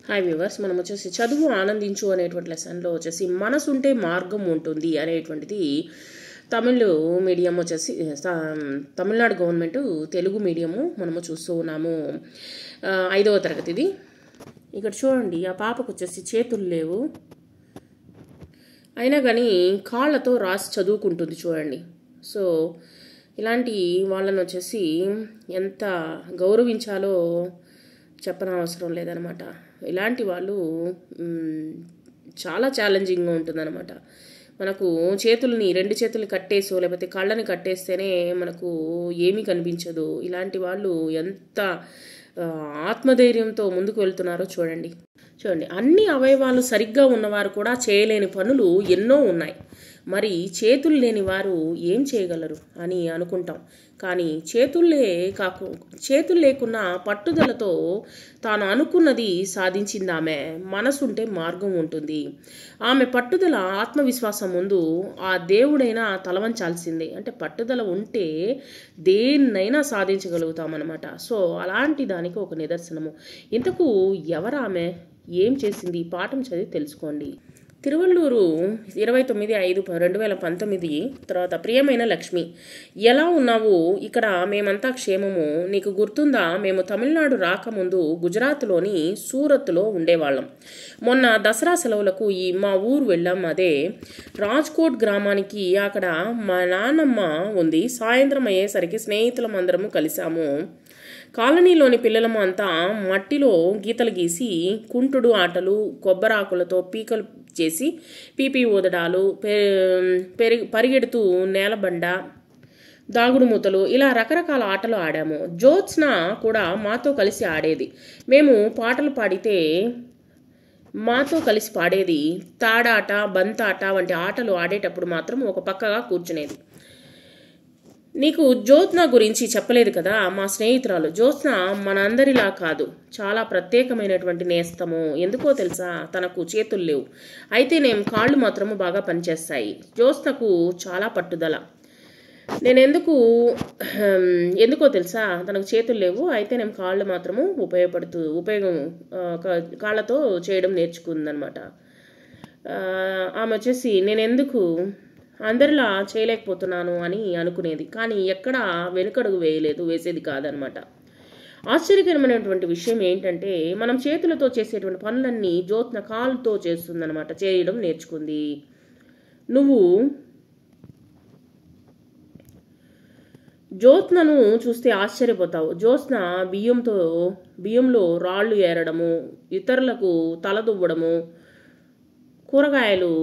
Hi viewers, మనం వచ్చేసి చదువు ఆనందించు అనేటువంటి లెసన్లో వచ్చేసి మనసుంటే మార్గం ఉంటుంది అనేటువంటిది తమిళ్ మీడియం వచ్చేసి తమిళనాడు గవర్నమెంట్ తెలుగు మీడియము మనము చూస్తూ ఉన్నాము. 5వ తరగతిది. ఇక్కడ చూడండి, ఆ పాపకు వచ్చేసి చేతులు లేవు, అయినా కానీ కాళ్ళతో రాసి చదువుకుంటుంది చూడండి. సో ఇలాంటి వాళ్ళని వచ్చేసి ఎంత గౌరవించాలో చెప్పనవసరం లేదనమాట. ఇలాంటి వాళ్ళు చాలా ఛాలెంజింగ్గా ఉంటుందన్నమాట. మనకు రెండు చేతులు కట్టేసో లేకపోతే కళ్ళని కట్టేస్తేనే మనకు ఏమీ కనిపించదు. ఇలాంటి వాళ్ళు ఎంత ఆత్మధైర్యంతో ముందుకు వెళ్తున్నారో చూడండి. అన్ని అవయవాలు సరిగ్గా ఉన్నవారు కూడా చేయలేని పనులు ఎన్నో ఉన్నాయి. మరి చేతులు లేని వారు ఏం చేయగలరు అని అనుకుంటాం. కానీ చేతులు లేకున్నా పట్టుదలతో తాను అనుకున్నది సాధించింది ఆమె. మనసుంటే మార్గం ఉంటుంది. ఆమె పట్టుదల ఆత్మవిశ్వాసం ముందు ఆ దేవుడైనా తలవంచాల్సిందే. అంటే పట్టుదల ఉంటే దేన్నైనా సాధించగలుగుతామన్నమాట. సో అలాంటి దానికి ఒక నిదర్శనము. ఇంతకు ఎవరామె, ఏం చేసింది? పాఠం చదివి తెలుసుకోండి. తిరువళ్ళూరు 29/5/2019. తర్వాత, ప్రియమైన లక్ష్మి, ఎలా ఉన్నావు? ఇక్కడ మేమంతా క్షేమము. నీకు గుర్తుందా, మేము తమిళనాడు రాకముందు గుజరాత్లోని సూరత్లో ఉండేవాళ్ళం. మొన్న దసరా సెలవులకు మా ఊరు వెళ్ళాం. అదే రాజ్కోట్ గ్రామానికి. అక్కడ మా నాన్నమ్మ ఉంది. సాయంత్రం అయ్యేసరికి స్నేహితులం అందరము కలిసాము. కాలనీలోని పిల్లలము అంతా మట్టిలో గీతలు గీసి కుంటుడు ఆటలు, కొబ్బరాకులతో పీకలు చేసి పీపీ ఊదడాలు, పరిగెడుతూ నేలబండ, దాగుడు మూతలు, ఇలా రకరకాల ఆటలు ఆడాము. జ్యోత్స్న కూడా మాతో కలిసి ఆడేది. మేము పాటలు పాడితే మాతో కలిసి పాడేది. తాడాట, బంతాట వంటి ఆటలు ఆడేటప్పుడు మాత్రం ఒక పక్కగా కూర్చునేది. నీకు జ్యోత్స్న గురించి చెప్పలేదు కదా. మా స్నేహితురాలు జ్యోత్స్న మనందరిలా కాదు, చాలా ప్రత్యేకమైనటువంటి నేస్తము. ఎందుకో తెలుసా, తనకు చేతులు లేవు, అయితేనేం కాళ్ళు మాత్రము బాగా పనిచేస్తాయి. జ్యోత్స్నకు చాలా పట్టుదల. ఎందుకో తెలుసా, తనకు చేతులు లేవు, అయితేనేం కాళ్ళు మాత్రము కాళ్ళతో చేయడం నేర్చుకుందనమాట. ఆమె వచ్చేసి నేనెందుకు అందరిలా చేయలేకపోతున్నాను అని అనుకునేది. కానీ ఎక్కడా వెనుకడుగు వేసేది కాదనమాట. ఆశ్చర్యకరమైనటువంటి విషయం ఏంటంటే, మనం చేతులతో చేసేటువంటి పనులన్నీ జ్యోత్స్న కాళ్ళతో చేస్తుందనమాట. చేయడం నేర్చుకుంది. నువ్వు జ్యోత్స్నను చూస్తే ఆశ్చర్యపోతావు. జ్యోత్స్న బియ్యంలో రాళ్ళు ఏరడము, ఇతరులకు తలదువ్వడము, కూరగాయలు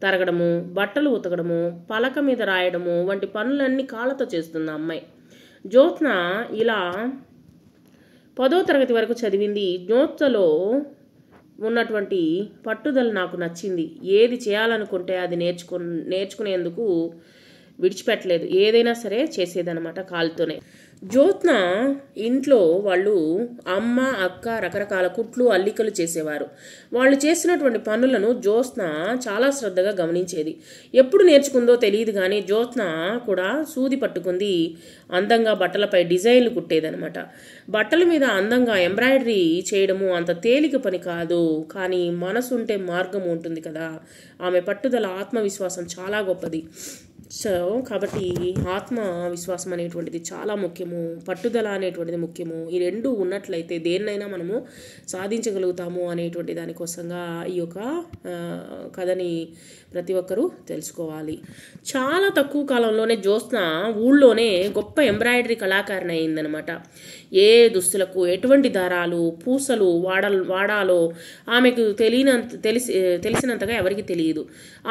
తరగడము, బట్టలు ఉతకడము, పలక మీద రాయడము వంటి పనులన్నీ కాళ్ళతో చేస్తుంది అమ్మాయి. జ్యోత్స్న ఇలా 10వ తరగతి వరకు చదివింది. జ్యోత్స్నలో ఉన్నటువంటి పట్టుదల నాకు నచ్చింది. ఏది చేయాలనుకుంటే అది నేర్చుకునేందుకు విడిచిపెట్టలేదు. ఏదైనా సరే చేసేదనమాట కాలుతోనే. జ్యోత్స్న ఇంట్లో వాళ్ళు అమ్మ, అక్క రకరకాల కుట్లు, అల్లికలు చేసేవారు. వాళ్ళు చేసినటువంటి పనులను జ్యోత్స్న చాలా శ్రద్ధగా గమనించేది. ఎప్పుడు నేర్చుకుందో తెలియదు కానీ జ్యోత్స్న కూడా సూది పట్టుకుంది. అందంగా బట్టలపై డిజైన్లు కుట్టేదనమాట. బట్టల మీద అందంగా ఎంబ్రాయిడరీ చేయడము అంత తేలిక పని కాదు. కానీ మనసుంటే మార్గం ఉంటుంది కదా. ఆమె పట్టుదల, ఆత్మవిశ్వాసం చాలా గొప్పది. సో కాబట్టి ఆత్మవిశ్వాసం అనేటువంటిది చాలా ముఖ్యము, పట్టుదల అనేటువంటిది ముఖ్యము. ఈ రెండు ఉన్నట్లయితే దేన్నైనా మనము సాధించగలుగుతాము అనేటువంటి దానికోసంగా ఈ యొక్క కథని ప్రతి ఒక్కరూ తెలుసుకోవాలి. చాలా తక్కువ కాలంలోనే జ్యోత్స్న ఊళ్ళోనే గొప్ప ఎంబ్రాయిడరీ కళాకారిణి అయిందనమాట. ఏ దుస్తులకు ఎటువంటి దారాలు, పూసలు వాడాలో ఆమెకు తెలిసినంతగా ఎవరికి తెలియదు.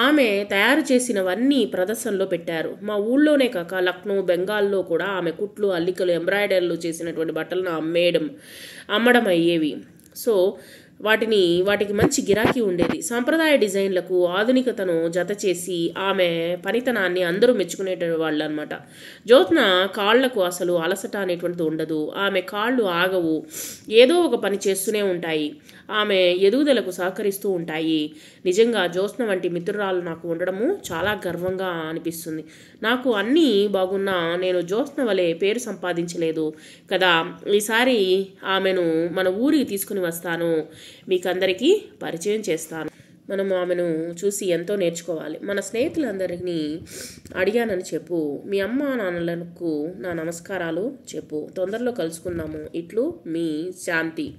ఆమె తయారు చేసినవన్నీ ప్రదర్శనలో పెట్టారు. మా ఊళ్ళోనే కాక లక్నో, బెంగాల్లో కూడా ఆమె కుట్లు, అల్లికలు, ఎంబ్రాయిడరీలు చేసినటువంటి బట్టలను అమ్మడం అయ్యేవి. సో వాటికి మంచి గిరాకీ ఉండేది. సాంప్రదాయ డిజైన్లకు ఆధునికతను జత చేసి ఆమె పనితనాన్ని అందరూ మెచ్చుకునేవాళ్ళు అనమాట. జ్యోత్స్న కాళ్లకు అసలు అలసట అనేటువంటిది ఉండదు. ఆమె కాళ్ళు ఆగవు, ఏదో ఒక పని చేస్తూనే ఉంటాయి. ఆమె ఎదుగుదలకు సహకరిస్తూ ఉంటాయి. నిజంగా జ్యోత్స్న వంటి మిత్రురాలు నాకు ఉండడము చాలా గర్వంగా అనిపిస్తుంది. నాకు అన్నీ బాగున్నా నేను జ్యోత్స్న వలె పేరు సంపాదించలేదు కదా. ఈసారి ఆమెను మన ఊరికి తీసుకుని వస్తాను. మీకు అందరికీ పరిచయం చేస్తాను. మనం ఆమెను చూసి ఎంతో నేర్చుకోవాలి. మన స్నేహితులందరినీ అడిగానని చెప్పు. మీ అమ్మ నాన్నలకు నా నమస్కారాలు చెప్పు. తొందరలో కలుసుకుందాము. ఇట్లు మీ శాంతి.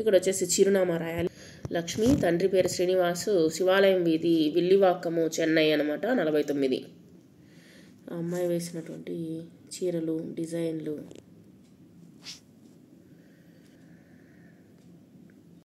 ఇక్కడ వచ్చేసి చిరునామా రాయాలి. లక్ష్మి, తండ్రి పేరు శ్రీనివాసు, శివాలయం వీధి, విల్లివాక్కము, చెన్నై అనమాట, 49. ఆ అమ్మాయి వేసినటువంటి చీరలు, డిజైన్లు